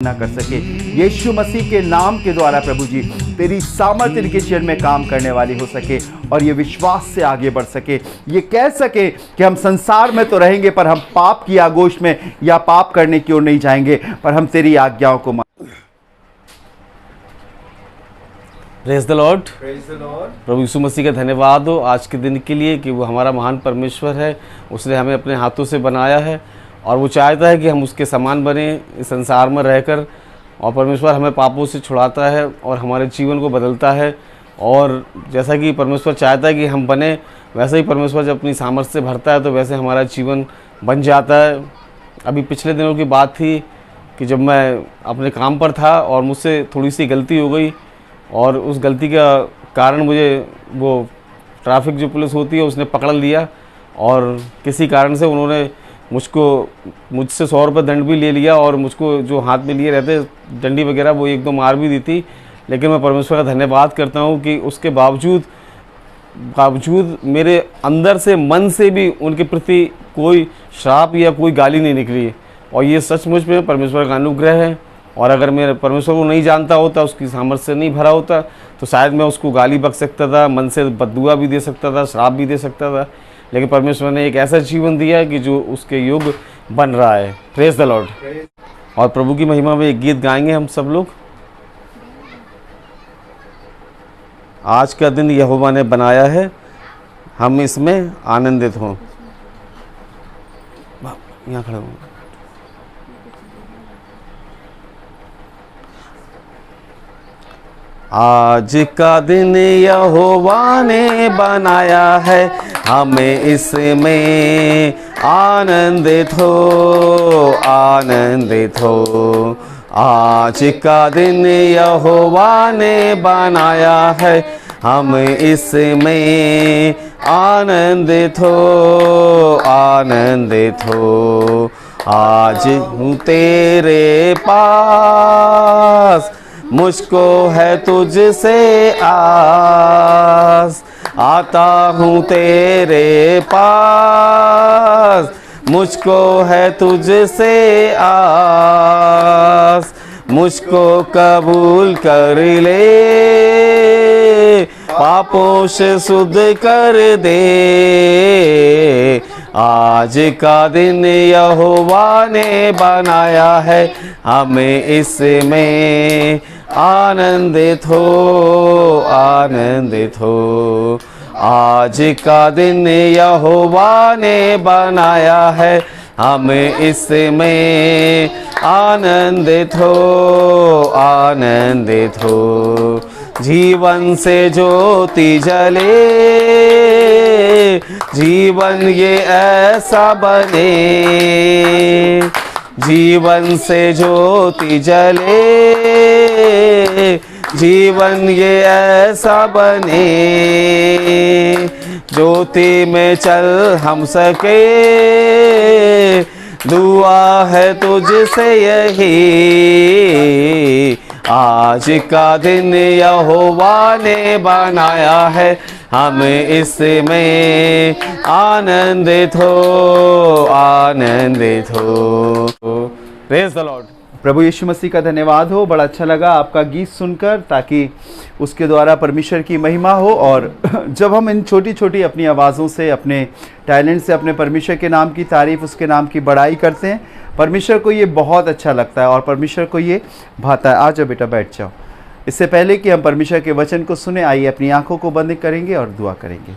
ना कर सके। यीशु मसीह के नाम के द्वारा प्रभु जी तेरी सामर्थ्य इनके जीवन में काम करने वाली हो सके और ये विश्वास से आगे बढ़ सके, ये कह सके कि हम संसार में तो रहेंगे पर हम पाप की आगोश में या पाप करने की ओर नहीं जाएंगे, पर हम तेरी आज्ञाओं को प्रेज द लॉर्ड। प्रभु यीशु मसीह का धन्यवाद हो आज के दिन के लिए कि वो हमारा महान परमेश्वर है। उसने हमें अपने हाथों से बनाया है और वो चाहता है कि हम उसके समान बने इस संसार में रहकर। और परमेश्वर हमें पापों से छुड़ाता है और हमारे जीवन को बदलता है। और जैसा कि परमेश्वर चाहता है कि हम बने, वैसे ही परमेश्वर जब अपनी सामर्थ्य से भरता है तो वैसे हमारा जीवन बन जाता है। अभी पिछले दिनों की बात थी कि जब मैं अपने काम पर था और मुझसे थोड़ी सी गलती हो गई और उस गलती का कारण मुझे वो ट्रैफिक जो पुलिस होती है उसने पकड़ लिया और किसी कारण से उन्होंने मुझसे 100 रुपये दंड भी ले लिया और मुझको जो हाथ में लिए रहते डंडी वगैरह वो 1-2 मार भी दी थी। लेकिन मैं परमेश्वर का धन्यवाद करता हूँ कि उसके बावजूद मेरे अंदर से मन से भी उनके प्रति कोई श्राप या कोई गाली नहीं निकली। और ये सचमुच में परमेश्वर का अनुग्रह है। और अगर मैं परमेश्वर को नहीं जानता होता, उसकी सामर्थ्य से नहीं भरा होता, तो शायद मैं उसको गाली बक सकता था, मन से बददुआ भी दे सकता था, श्राप भी दे सकता था। लेकिन परमेश्वर ने एक ऐसा जीवन दिया है कि जो उसके योग बन रहा है। Praise the Lord. और प्रभु की महिमा में एक गीत गाएंगे हम सब लोग। आज का दिन यहोवा ने बनाया है, हम इसमें आनंदित हों। यहाँ खड़े हों। आज का दिन यहोवा ने बनाया है, हमें इसमें आनंदित हो, आनंदित हो। आज का दिन यहोवा ने बनाया है, हम इसमें आनंदित हो, आनंदित हो। आज हूँ तेरे पास, मुझको है तुझसे आस, आता हूँ तेरे पास, मुझको है तुझसे आस। मुझको कबूल कर ले, पापों से शुद्ध कर दे। आज का दिन यहोवा ने बनाया है, हमें इसमें आनंदित हो, आनंदित हो। आज का दिन यहोवा ने बनाया है, हमें इसमें आनंदित हो, आनंदित हो। जीवन से ज्योति जले, जीवन ये ऐसा बने। जीवन से ज्योति जले, जीवन ये ऐसा बने। ज्योति में चल हम सके, दुआ है तुझसे यही। आज का दिन यहोवा ने बनाया है, हम इसमें आनंदित हो, आनंदित हो। Praise the Lord. प्रभु यीशु मसीह का धन्यवाद हो। बड़ा अच्छा लगा आपका गीत सुनकर, ताकि उसके द्वारा परमेश्वर की महिमा हो। और जब हम इन छोटी छोटी अपनी आवाज़ों से, अपने टैलेंट से अपने परमेश्वर के नाम की तारीफ़, उसके नाम की बड़ाई करते हैं, परमेश्वर को ये बहुत अच्छा लगता है और परमेश्वर को ये भाता है। आ जाओ बेटा, बैठ जाओ। इससे पहले कि हम परमेश्वर के वचन को सुने, आइए अपनी आंखों को बंद करेंगे और दुआ करेंगे।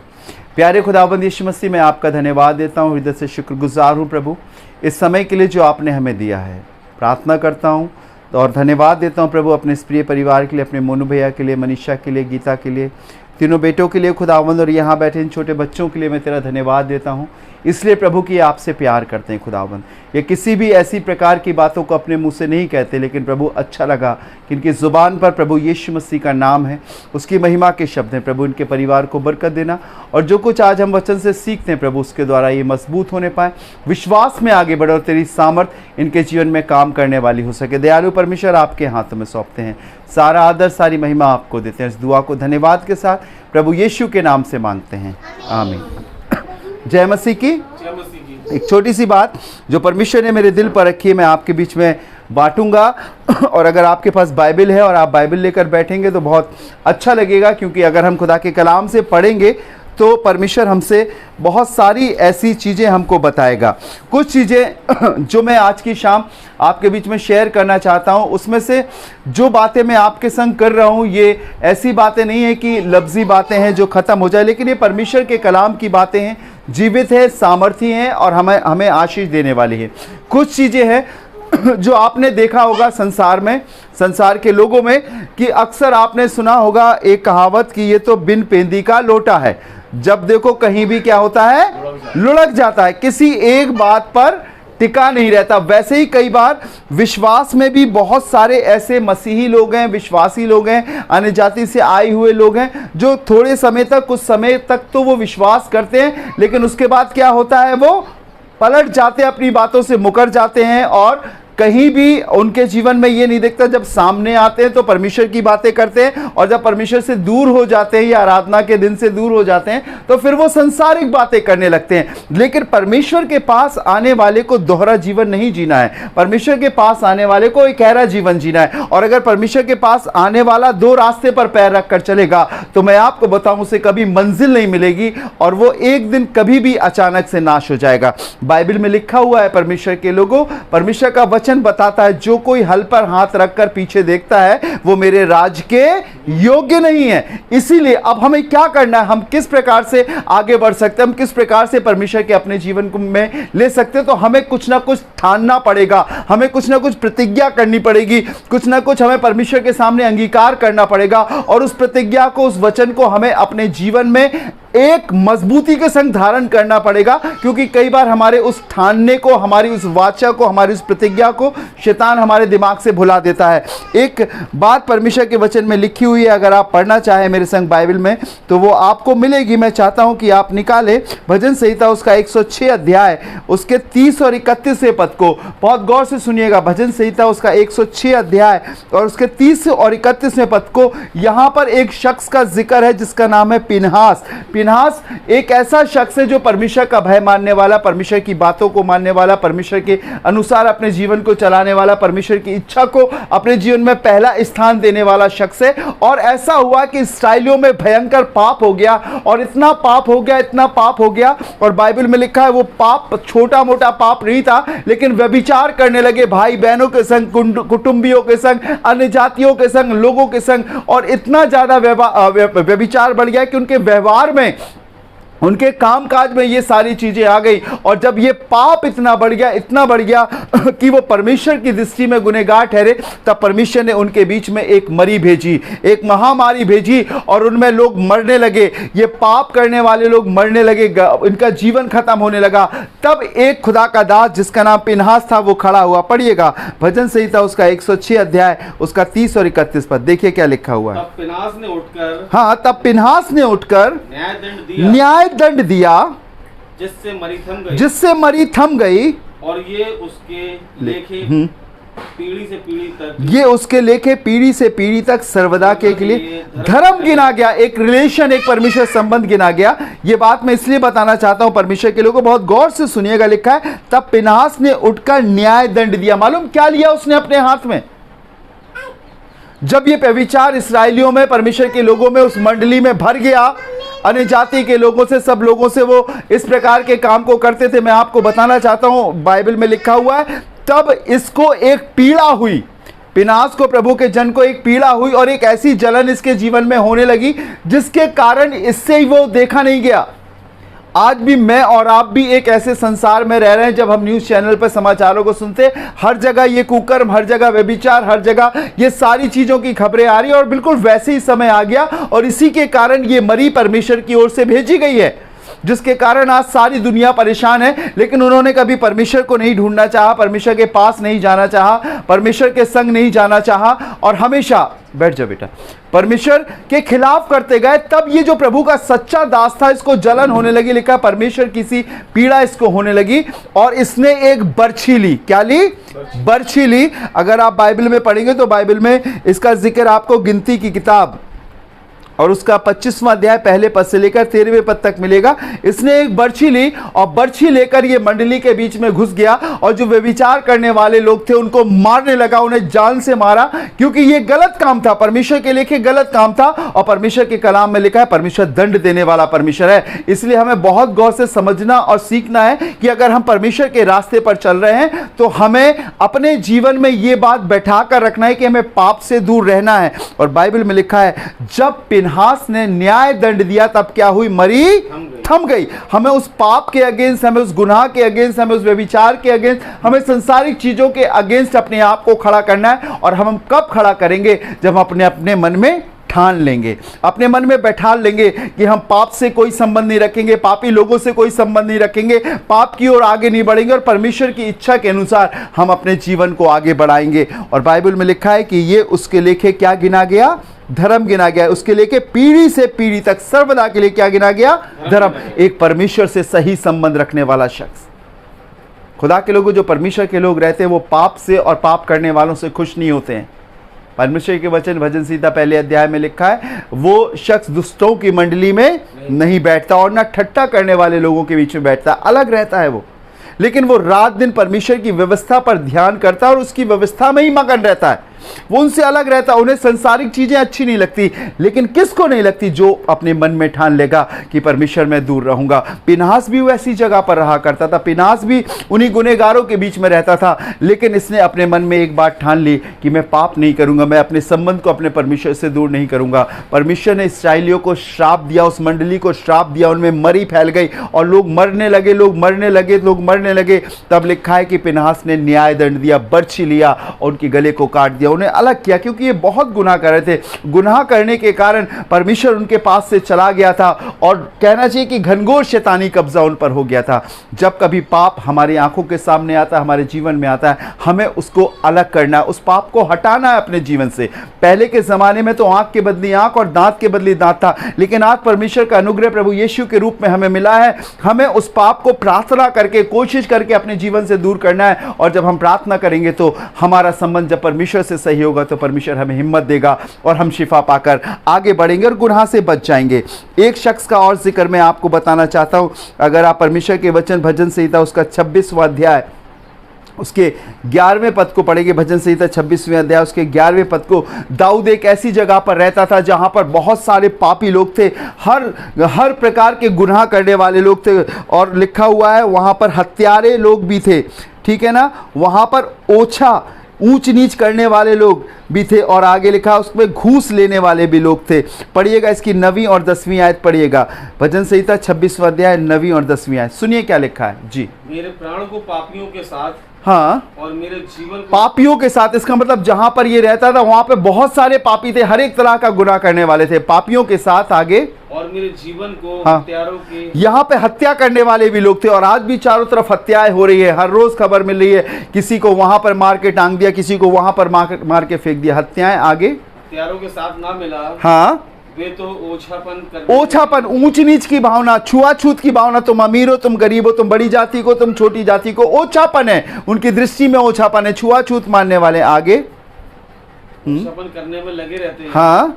प्यारे खुदाबंद यीशु मसीह, मैं आपका धन्यवाद देता हूँ, हृदय से शुक्रगुजार हूँ प्रभु, इस समय के लिए जो आपने हमें दिया है। प्रार्थना करता हूँ और धन्यवाद देता हूँ प्रभु अपने इस प्रिय परिवार के लिए, अपने मोनू भैया के लिए, मनीषा के लिए, गीता के लिए, तीनों बेटों के लिए खुदावंद, और यहाँ बैठे इन छोटे बच्चों के लिए मैं तेरा धन्यवाद देता हूँ, इसलिए प्रभु कि आपसे प्यार करते हैं खुदावंद। ये किसी भी ऐसी प्रकार की बातों को अपने मुंह से नहीं कहते, लेकिन प्रभु अच्छा लगा कि इनकी ज़ुबान पर प्रभु यीशु मसीह का नाम है, उसकी महिमा के शब्द हैं। प्रभु इनके परिवार को बरकत देना, और जो कुछ आज हम वचन से सीखते हैं प्रभु, उसके द्वारा ये मजबूत होने पाए, विश्वास में आगे बढ़े और तेरी सामर्थ इनके जीवन में काम करने वाली हो सके। दयालु परमेश्वर, आपके हाथों में सौंपते हैं, सारा आदर सारी महिमा आपको देते हैं। इस दुआ को धन्यवाद के साथ प्रभु यीशु के नाम से मांगते हैं, आमीन। जय मसीह की। एक छोटी सी बात जो परमेश्वर ने मेरे दिल पर रखी है, मैं आपके बीच में बांटूंगा। और अगर आपके पास बाइबल है और आप बाइबल लेकर बैठेंगे तो बहुत अच्छा लगेगा, क्योंकि अगर हम खुदा के कलाम से पढ़ेंगे तो परमेश्वर हमसे बहुत सारी ऐसी चीज़ें हमको बताएगा। कुछ चीज़ें जो मैं आज की शाम आपके बीच में शेयर करना चाहता हूं, उसमें से जो बातें मैं आपके संग कर रहा हूं ये ऐसी बातें नहीं है कि लफ्ज़ी बातें हैं जो ख़त्म हो जाए, लेकिन ये परमेश्वर के कलाम की बातें हैं, जीवित है, सामर्थी हैं और हमें आशीष देने वाली है। कुछ चीज़ें हैं जो आपने देखा होगा संसार में, संसार के लोगों में, कि अक्सर आपने सुना होगा एक कहावत कि ये तो बिन पेंदी का लोटा है, जब देखो कहीं भी क्या होता है, लुढ़क जाता है, किसी एक बात पर टिका नहीं रहता। वैसे ही कई बार विश्वास में भी बहुत सारे ऐसे मसीही लोग हैं, विश्वासी लोग हैं, अन्य जाति से आए हुए लोग हैं, जो थोड़े समय तक, कुछ समय तक तो वो विश्वास करते हैं, लेकिन उसके बाद क्या होता है, वो पलट जाते हैं, अपनी बातों से मुकर जाते हैं और कहीं भी उनके जीवन में ये नहीं दिखता। जब सामने आते हैं तो परमेश्वर की बातें करते हैं, और जब परमेश्वर से दूर हो जाते हैं या आराधना के दिन से दूर हो जाते हैं तो फिर वो संसारिक बातें करने लगते हैं। लेकिन परमेश्वर के पास आने वाले को दोहरा जीवन नहीं जीना है, परमेश्वर के पास आने वाले को एक गहरा जीवन जीना है। और अगर परमेश्वर के पास आने वाला दो रास्ते पर पैर रखकर चलेगा तो मैं आपको बताऊं, उसे कभी मंजिल नहीं मिलेगी और वो एक दिन कभी भी अचानक से नाश हो जाएगा। बाइबल में लिखा हुआ है, परमेश्वर के लोगों, परमेश्वर का वचन बताता है, जो कोई हल पर हाथ रखकर पीछे देखता है वो मेरे राज के योग्य नहीं है। इसीलिए अब हमें क्या करना है, हम किस प्रकार से आगे बढ़ सकते हैं, हम किस प्रकार से परमेश्वर के अपने जीवन में ले सकते हैं, तो हमें कुछ ना कुछ ठानना पड़ेगा, हमें कुछ ना कुछ प्रतिज्ञा करनी पड़ेगी, कुछ ना कुछ हमें परमेश्वर के सामने अंगीकार करना पड़ेगा, और उस प्रतिज्ञा को, उस वचन को हमें अपने जीवन में एक मजबूती के संग धारण करना पड़ेगा। क्योंकि कई बार हमारे उस ठानने को, हमारी उस वाचा को, हमारी उस प्रतिज्ञा को शैतान हमारे दिमाग से भुला देता है। एक बात परमेश्वर के वचन में लिखी हुई है, अगर आप पढ़ना चाहें मेरे संग बाइबल में तो वो आपको मिलेगी। मैं चाहता हूं कि आप निकालें भजन संहिता उसका 106 अध्याय, उसके 30 और 31वें पद को बहुत गौर से सुनिएगा। भजन संहिता उसका 106 अध्याय और उसके 30 और 31वें पद को। यहां पर एक शख्स का जिक्र है जिसका नाम है पिनहास। पिनहास एक ऐसा शख्स है जो परमेश्वर का भय मानने वाला, परमेश्वर की बातों को मानने वाला, परमेश्वर के अनुसार अपने जीवन को चलाने वाला, परमेश्वर की इच्छा को अपने जीवन में पहला स्थान देने वाला शख्स है। और ऐसा हुआ कि इस्राएलियों में भयंकर पाप हो गया, और इतना पाप हो गया, इतना पाप हो गया, और बाइबल में लिखा है वो पाप छोटा मोटा पाप नहीं था, लेकिन व्यभिचार करने लगे भाई बहनों के संग, कुटुंबियों के संग, अन्य जातियों के संग, लोगों के संग, और इतना ज्यादा व्यभिचार बढ़ गया कि उनके व्यवहार में, उनके कामकाज में ये सारी चीजें आ गई। और जब ये पाप इतना बढ़ गया, इतना बढ़ गया कि वो परमेश्वर की दृष्टि में गुनहगार ठहरे, तब परमेश्वर ने उनके बीच में एक मरी भेजी, एक महामारी भेजी, और उनमें लोग मरने लगे। ये पाप करने वाले लोग मरने लगे, इनका जीवन खत्म होने लगा। तब एक खुदा का दास जिसका नाम पिनहास था वो खड़ा हुआ। पढ़िएगा भजन संहिता उसका 106 अध्याय उसका 30 और 31 पद, देखिए क्या लिखा हुआ है। तब पिनहास ने उठकर, हाँ, तब पिनहास ने उठकर न्याय दंड दिया, जिससे मरी थम गई, और ये उसके लेखे पीढ़ी से पीढ़ी तक, ये उसके लेखे पीढ़ी से पीढ़ी तक सर्वदा के लिए धर्म गिना गया। एक रिलेशन, एक परमेश्वर संबंध गिना गया। ये बात मैं इसलिए बताना चाहता हूं परमेश्वर के लोगों, बहुत गौर से सुनिएगा। लिखा है तब पिनहास ने उठकर न्याय दंड दिया। मालूम क्या लिया उसने अपने हाथ में? जब ये व्यभिचार इस्राएलियों में, परमेश्वर के लोगों में, उस मंडली में भर गया, अन्य जाति के लोगों से, सब लोगों से वो इस प्रकार के काम को करते थे। मैं आपको बताना चाहता हूं, बाइबल में लिखा हुआ है तब इसको एक पीड़ा हुई, पिनहास को, प्रभु के जन को एक पीड़ा हुई, और एक ऐसी जलन इसके जीवन में होने लगी जिसके कारण इससे ही वो देखा नहीं गया। आज भी मैं और आप भी एक ऐसे संसार में रह रहे हैं, जब हम न्यूज़ चैनल पर समाचारों को सुनते हैं, हर जगह ये कुकर्म, हर जगह व्यभिचार, हर जगह ये सारी चीज़ों की खबरें आ रही है। और बिल्कुल वैसे ही समय आ गया, और इसी के कारण ये मरी परमेश्वर की ओर से भेजी गई है, जिसके कारण आज सारी दुनिया परेशान है। लेकिन उन्होंने कभी परमेश्वर को नहीं ढूंढना चाहा, परमेश्वर के पास नहीं जाना चाहा, परमेश्वर के संग नहीं जाना चाहा, और हमेशा, बैठ जा बेटा, परमेश्वर के खिलाफ करते गए। तब ये जो प्रभु का सच्चा दास था, इसको जलन होने लगी। लिखा परमेश्वर किसी पीड़ा इसको होने लगी, और इसने एक बर्छी ली। क्या ली? बर्छी ली। अगर आप बाइबल में पढ़ेंगे तो बाइबल में इसका जिक्र आपको गिनती की किताब और उसका 25वां अध्याय पहले पद से लेकर 13वें पद तक मिलेगा। इसने एक बर्छी ली और बर्छी लेकर ये मंडली के बीच में घुस गया और जो व्यभिचार करने वाले लोग थे उनको मारने लगा, उन्हें जान से मारा, क्योंकि ये गलत काम था, परमेश्वर के लेके गलत काम था। और परमेश्वर के कलाम में लिखा है परमेश्वर दंड देने वाला परमेश्वर है। इसलिए हमें बहुत गौर से समझना और सीखना है कि अगर हम परमेश्वर के रास्ते पर चल रहे हैं तो हमें अपने जीवन में यह बात बैठा कर रखना है कि हमें पाप से दूर रहना है। और बाइबल में लिखा है जब पिनहास ने न्याय दंड दिया तब क्या हुई, मरी थम गई। हमें उस पाप के अगेंस्ट, हमें उस गुनाह के अगेंस्ट, हमें उस व्यभिचार के अगेंस्ट, हमें संसारिक चीजों के अगेंस्ट अपने आप को खड़ा करना है। और हम कब खड़ा करेंगे, जब हम अपने अपने मन में ठान लेंगे, अपने मन में बैठा लेंगे कि हम पाप से कोई संबंध नहीं रखेंगे, पापी लोगों से कोई संबंध नहीं रखेंगे, पाप की ओर आगे नहीं बढ़ेंगे और परमेश्वर की इच्छा के अनुसार हम अपने जीवन को आगे बढ़ाएंगे। और बाइबल में लिखा है कि ये उसके लेखे क्या गिना गया, धर्म गिना गया। उसके लेके पीढ़ी से पीढ़ी तक सर्वदा के लिए क्या गिना गया, धर्म। एक परमेश्वर से सही संबंध रखने वाला शख्स। खुदा के लोग, जो परमेश्वर के लोग रहते हैं वो पाप से और पाप करने वालों से खुश नहीं होते हैं। परमेश्वर के वचन भजन संहिता पहले अध्याय में लिखा है वो शख्स दुष्टों की मंडली में नहीं बैठता और ना ठट्टा करने वाले लोगों के बीच में बैठता, अलग रहता है वो। लेकिन वो रात दिन परमेश्वर की व्यवस्था पर ध्यान करता है और उसकी व्यवस्था में ही मगन रहता है। वो उनसे अलग रहता है। उन्हें संसारिक चीजें अच्छी नहीं लगती, लेकिन किसको नहीं लगती, जो अपने मन में ठान लेगा कि परमेश्वर में दूर रहूंगा। पिनहास भी वैसी जगह पर रहा करता था, पिनहास भी उन्हीं गुनहगारों के बीच में रहता था, लेकिन इसने अपने मन में एक बात ठान ली कि मैं पाप नहीं करूंगा, मैं अपने संबंध को अपने परमेश्वर से दूर नहीं करूंगा। परमेश्वर ने इस्राएलियों को श्राप दिया, उस मंडली को श्राप दिया, उनमें मरी फैल गई और लोग मरने लगे, लोग मरने लगे, लोग मरने लगे। तब लिखा है कि पिनहास ने न्याय दंड दिया, बर्छी लिया और उनके गले को काट दिया, उन्हें अलग किया, क्योंकि ये बहुत गुनाह कर रहे थे। गुनाह करने के कारण परमेश्वर उनके पास से चला गया था और कहना चाहिए कि घनघोर शैतानी कब्जा उन पर हो गया था। जब कभी पाप हमारी आंखों के सामने आता है, हमारे जीवन में आता है, हमें उसको अलग करना है, उस पाप को हटाना है अपने जीवन से। पहले के जमाने में तो आंख के बदली आंख और दांत के बदली दांत था, लेकिन आज परमेश्वर का अनुग्रह प्रभु यीशु के रूप में हमें मिला है। हमें उस पाप को प्रार्थना करके, कोशिश करके अपने जीवन से दूर करना है। और जब हम प्रार्थना करेंगे तो हमारा संबंध जब परमेश्वर से सही होगा तो परमेश्वर हमें हिम्मत देगा और हम शिफा पाकर आगे बढ़ेंगे और गुनाह से बच जाएंगे। एक शख्स का और जिक्र मैं आपको बताना चाहता हूं। अगर आप परमेश्वर के वचन भजन संहिता उसका 26वां अध्याय उसके 11वें पद को पढ़ेंगे, भजन संहिता 26वें अध्याय उसके 11वें पद को। दाऊद एक ऐसी जगह पर रहता था जहां पर बहुत सारे पापी लोग थे, हर प्रकार के गुनाह करने वाले लोग थे। और लिखा हुआ है वहां पर हत्यारे लोग भी थे, ठीक है ना, वहां पर ओछा ऊंच नीच करने वाले लोग भी थे और आगे लिखा उसमें घूस लेने वाले भी लोग थे। पढ़िएगा इसकी 9वीं और 10वीं आयत पढ़िएगा, भजन संहिता 26वां अध्याय 9वीं और 10वीं आयत। सुनिए क्या लिखा है जी। मेरे प्राण को पापियों के साथ, हाँ, और मेरे जीवन को पापियों के साथ। इसका मतलब जहां पर ये रहता था वहां पे बहुत सारे पापी थे, हर एक तरह का गुनाह करने वाले थे। पापियों के साथ आगे, और मेरे जीवन को हाँ, हत्यारों के, यहाँ पे हत्या करने वाले भी लोग थे। और आज भी चारों तरफ हत्याएं हो रही है, हर रोज खबर मिल रही है, किसी को वहां पर मार के टांग दिया, किसी को वहां पर मार के फेंक दिया। हत्याएं आगे, हत्यारों के साथ ना मिला, हाँ, वे तो ओछापन, ऊंच नीच की भावना, छुआछूत की भावना, तुम अमीर हो, तुम गरीब हो, तुम बड़ी जाति को, तुम छोटी जाति को, ओछापन है उनकी दृष्टि में, ओछापन है, छुआछूत मानने वाले। आगे ओछापन करने में लगे रहते हैं, हाँ,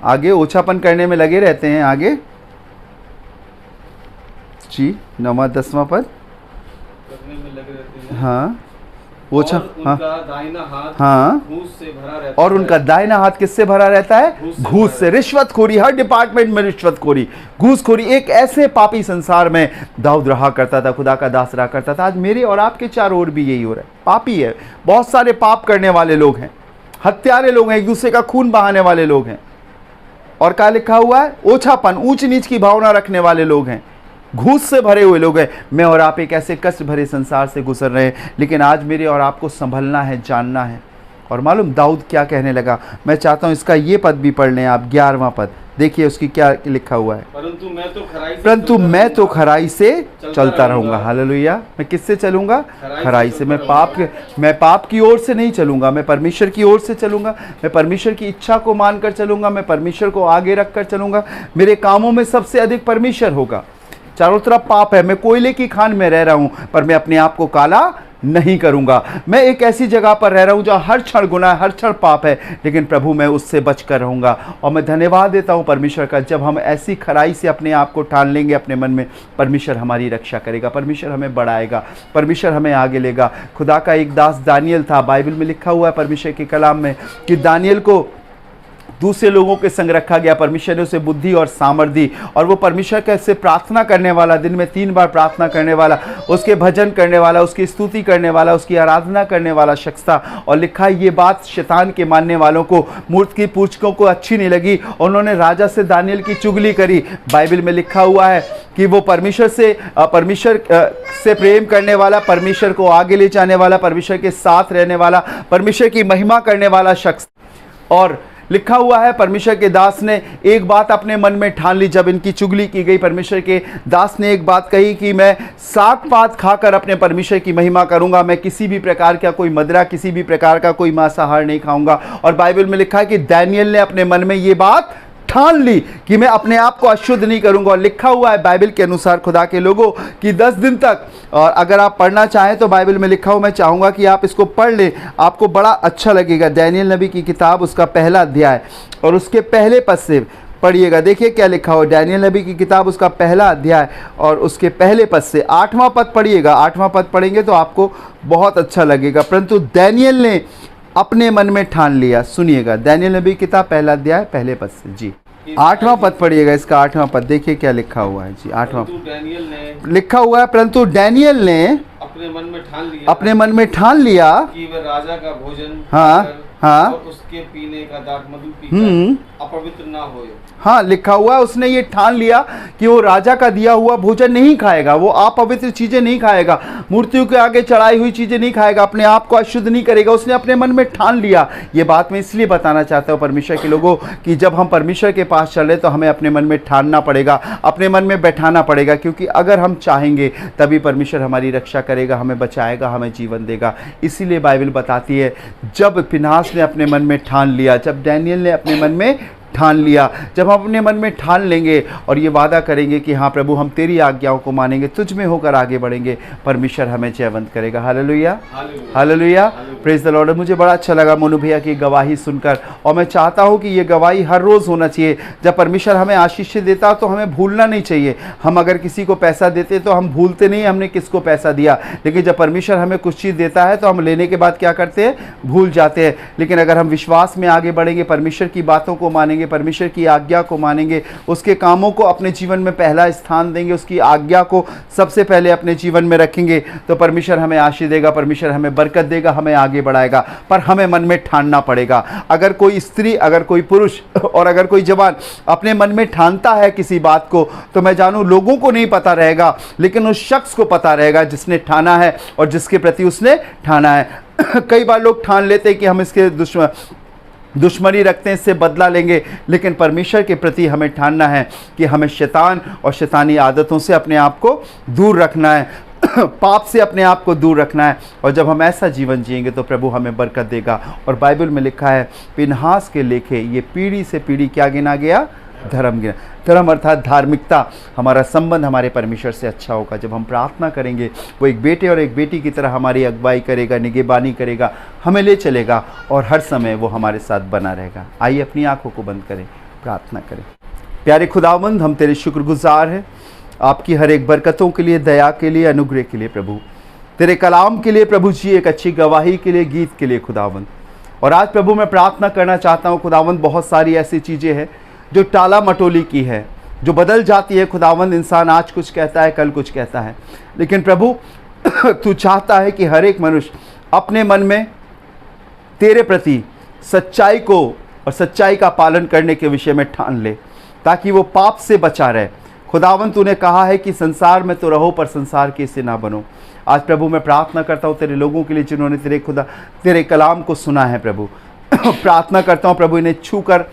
आगे ओछापन करने में लगे रहते हैं। आगे जी 9वां 10वां पद करने में लगे रहते हैं, हाँ, ओछा, उनका दाहिना हाथ हाँ, घूस से भरा रहता और उनका दाहिना हाथ किससे भरा रहता है, घूस से। रिश्वतखोरी, हर डिपार्टमेंट में रिश्वतखोरी, घूसखोरी। एक ऐसे पापी संसार में दाऊद रहा करता था, खुदा का दास रहा करता था। आज मेरे और आपके चारों ओर भी यही हो रहा है, पापी है, बहुत सारे पाप करने वाले लोग हैं, हत्यारे लोग हैं, एक दूसरे का खून बहाने वाले लोग हैं। और क्या लिखा हुआ है, ओछापन, ऊंच नीच की भावना रखने वाले लोग हैं, घूस से भरे हुए लोग हैं। मैं और आप एक ऐसे कष्ट भरे संसार से गुजर रहे हैं, लेकिन आज मेरे और आपको संभलना है, जानना है। और मालूम दाऊद क्या कहने लगा, मैं चाहता हूं इसका ये पद भी पढ़ लें आप, 11वां पद देखिए उसकी क्या लिखा हुआ है। परंतु मैं तो खराई से चलता रहूंगा। हालेलुया। मैं किससे चलूंगा, खराई से। मैं पाप की ओर से नहीं चलूंगा, मैं परमेश्वर की ओर से चलूंगा। मैं परमेश्वर की इच्छा को मानकर चलूंगा, मैं परमेश्वर को आगे रखकर चलूंगा। मेरे कामों में सबसे अधिक परमेश्वर होगा। चारों तरफ पाप है, मैं कोयले की खान में रह रहा हूं, पर मैं अपने आप को काला नहीं करूँगा। मैं एक ऐसी जगह पर रह रहा हूँ जहाँ हर क्षण गुनाह, हर क्षण पाप है, लेकिन प्रभु मैं उससे बच कर रहूँगा। और मैं धन्यवाद देता हूँ परमेश्वर का, जब हम ऐसी खराई से अपने आप को ठान लेंगे अपने मन में, परमेश्वर हमारी रक्षा करेगा, परमेश्वर हमें बढ़ाएगा, परमेश्वर हमें आगे लेगा। खुदा का एक दास दानियल था, बाइबल में लिखा हुआ है परमेश्वर के कलाम में कि दानियल को दूसरे लोगों के संग रखा गया, परमेश्वर ने उसे बुद्धि और सामर्थ दी, और वो परमेश्वर का से प्रार्थना करने वाला, दिन में 3 बार प्रार्थना करने वाला, उसके भजन करने वाला, उसकी स्तुति करने वाला, उसकी आराधना करने वाला शख्स था। और लिखा है ये बात शैतान के मानने वालों को, मूर्ति की पूजकों को अच्छी नहीं लगी, उन्होंने राजा से दानियल की चुगली करी। बाइबल में लिखा हुआ है कि वो परमेश्वर से प्रेम करने वाला, परमेश्वर को आगे ले जाने वाला, परमेश्वर के साथ रहने वाला, परमेश्वर की महिमा करने वाला शख्स। और लिखा हुआ है परमेश्वर के दास ने एक बात अपने मन में ठान ली, जब इनकी चुगली की गई, परमेश्वर के दास ने एक बात कही कि मैं साग पात खाकर अपने परमेश्वर की महिमा करूंगा, मैं किसी भी प्रकार का कोई मदिरा, किसी भी प्रकार का कोई मांसाहार नहीं खाऊंगा। और बाइबल में लिखा है कि दानियल ने अपने मन में ये बात ठान ली कि मैं अपने आप को अशुद्ध नहीं करूंगा। और लिखा हुआ है बाइबल के अनुसार खुदा के लोगों कि 10 दिन तक, और अगर आप पढ़ना चाहें तो बाइबल में लिखा हुआ, मैं चाहूँगा कि आप इसको पढ़ लें, आपको बड़ा अच्छा लगेगा। दानियल नबी की किताब उसका पहला अध्याय और उसके पहले पद से पढ़िएगा। देखिए क्या लिखा हुआ, दानियल नबी की किताब उसका पहला अध्याय और उसके पहले पद से 8वां पद पढ़िएगा। 8वां पद पढ़ेंगे तो आपको बहुत अच्छा लगेगा। परंतु दानियल ने अपने मन में ठान लिया, सुनिएगा, दानियल नबी की किताब पहला अध्याय पहले पद से जी 8वां पद पढ़िएगा, इसका 8वां पद देखिए क्या लिखा हुआ है जी। 8वां लिखा हुआ है, परंतु दानियल ने अपने मन में ठान लिया कि वह राजा का भोजन हाँ और उसके पीने का दाख मधु पीकर अपवित्र ना होए। हाँ, लिखा हुआ है उसने ये ठान लिया कि वो राजा का दिया हुआ भोजन नहीं खाएगा, वो अपवित्र चीजें नहीं खाएगा, मूर्तियों के आगे चढ़ाई हुई चीजें नहीं खाएगा, अपने आप को अशुद्ध नहीं करेगा। उसने अपने मन में ठान लिया। ये बात मैं इसलिए बताना चाहता हूँ परमेश्वर के लोगों कि जब हम परमेश्वर के पास चले तो हमें अपने मन में ठानना पड़ेगा, अपने मन में बैठाना पड़ेगा, क्योंकि अगर हम चाहेंगे तभी परमेश्वर हमारी रक्षा करेगा, हमें बचाएगा, हमें जीवन देगा। इसीलिए बाइबल बताती है जब फिनहास ने अपने मन में ठान लिया, जब दानियल ने अपने मन में ठान लिया, जब हम अपने मन में ठान लेंगे और ये वादा करेंगे कि हाँ प्रभु हम तेरी आज्ञाओं को मानेंगे, तुझ में होकर आगे बढ़ेंगे, परमेश्वर हमें जयवंत करेगा। Hallelujah, hallelujah, praise the Lord. मुझे बड़ा अच्छा लगा मोनू भैया की गवाही सुनकर, और मैं चाहता हूँ कि ये गवाही हर रोज़ होना चाहिए। जब परमेश्वर हमें आशीष देता तो हमें भूलना नहीं चाहिए। हम अगर किसी को पैसा देते तो हम भूलते नहीं हमने किसको पैसा दिया, लेकिन जब परमेश्वर हमें कुछ चीज़ देता है तो हम लेने के बाद क्या करते हैं, भूल जाते हैं। लेकिन अगर हम विश्वास में आगे बढ़ेंगे, परमेश्वर की बातों को मानेंगे, परमेश्वर की आज्ञा को मानेंगे, उसके कामों को अपने जीवन में पहला स्थान देंगे, उसकी आज्ञा को सबसे पहले अपने जीवन में रखेंगे, तो परमेश्वर हमें आशीष देगा, परमेश्वर हमें बरकत देगा, हमें आगे बढ़ाएगा। पर हमें मन में ठानना पड़ेगा। अगर कोई स्त्री, अगर कोई पुरुष और अगर कोई जवान अपने मन में ठानता है किसी बात को, तो मैं जानूं लोगों को नहीं पता रहेगा, लेकिन उस शख्स को पता रहेगा जिसने ठाना है और जिसके प्रति उसने ठाना है। कई बार लोग ठान लेते हैं कि हम इसके दुश्मनी रखते हैं, इससे बदला लेंगे, लेकिन परमेश्वर के प्रति हमें ठानना है कि हमें शैतान और शैतानी आदतों से अपने आप को दूर रखना है, पाप से अपने आप को दूर रखना है। और जब हम ऐसा जीवन जिएंगे तो प्रभु हमें बरकत देगा। और बाइबल में लिखा है फिनहास के लेखे ये पीढ़ी से पीढ़ी क्या गिना गया, धर्म गिना। धर्म अर्थात धार्मिकता, हमारा संबंध हमारे परमेश्वर से अच्छा होगा। जब हम प्रार्थना करेंगे वो एक बेटे और एक बेटी की तरह हमारी अगुवाई करेगा, निगहबानी करेगा, हमें ले चलेगा और हर समय वो हमारे साथ बना रहेगा। आइए अपनी आंखों को बंद करें, प्रार्थना करें। प्यारे खुदावंद, हम तेरे शुक्रगुजार हैं आपकी हर एक बरकतों के लिए, दया के लिए, अनुग्रह के लिए प्रभु, तेरे कलाम के लिए प्रभु जी, एक अच्छी गवाही के लिए, गीत के लिए खुदावंद। और आज प्रभु मैं प्रार्थना करना चाहता हूँ खुदावंद, बहुत सारी ऐसी चीज़ें हैं जो टाला मटोली की है, जो बदल जाती है खुदावंद। इंसान आज कुछ कहता है, कल कुछ कहता है, लेकिन प्रभु तू चाहता है कि हर एक मनुष्य अपने मन में तेरे प्रति सच्चाई को और सच्चाई का पालन करने के विषय में ठान ले, ताकि वो पाप से बचा रहे। खुदावंद तूने कहा है कि संसार में तो रहो पर संसार के से ना बनो। आज प्रभु मैं प्रार्थना करता हूँ तेरे लोगों के लिए जिन्होंने तेरे कलाम को सुना है प्रभु। प्रार्थना करता हूँ प्रभु इन्हें छूकर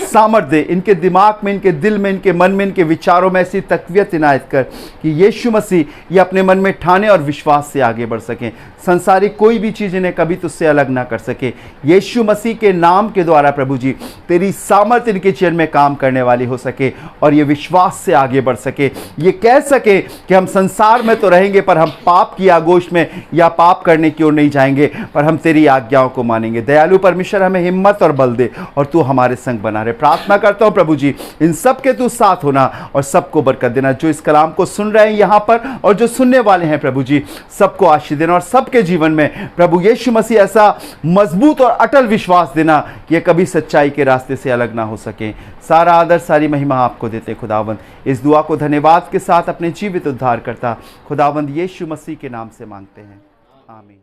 सामर्थ दे, इनके दिमाग में, इनके दिल में, इनके मन में, इनके विचारों में ऐसी तकवीत इनायत कर कि यीशु मसीह ये अपने मन में ठाने और विश्वास से आगे बढ़ सकें। संसारिक कोई भी चीज़ इन्हें कभी तुझसे अलग ना कर सके। यीशु मसीह के नाम के द्वारा प्रभु जी तेरी सामर्थ इनके जीवन में काम करने वाली हो सके और ये विश्वास से आगे बढ़ सके, ये कह सके कि हम संसार में तो रहेंगे पर हम पाप की आगोश में या पाप करने की ओर नहीं जाएंगे, पर हम तेरी आज्ञाओं को मानेंगे। दयालु परमेश्वर हमें हिम्मत और बल दे और तू हमारे संग बना रहे। प्रार्थना करता हूँ प्रभु जी इन सब के तू साथ होना और सबको बरकत देना। जो इस कलाम को सुन रहे हैं यहाँ पर और जो सुनने वाले हैं प्रभु जी, सबको आशीष देना और सबके जीवन में प्रभु यीशु मसीह ऐसा मजबूत और अटल विश्वास देना कि ये कभी सच्चाई के रास्ते से अलग ना हो सके। सारा आदर सारी महिमा आपको देते खुदावंद। इस दुआ को धन्यवाद के साथ अपने जीवित उद्धार करता खुदावंद यीशु मसीह के नाम से मांगते हैं, आमीन।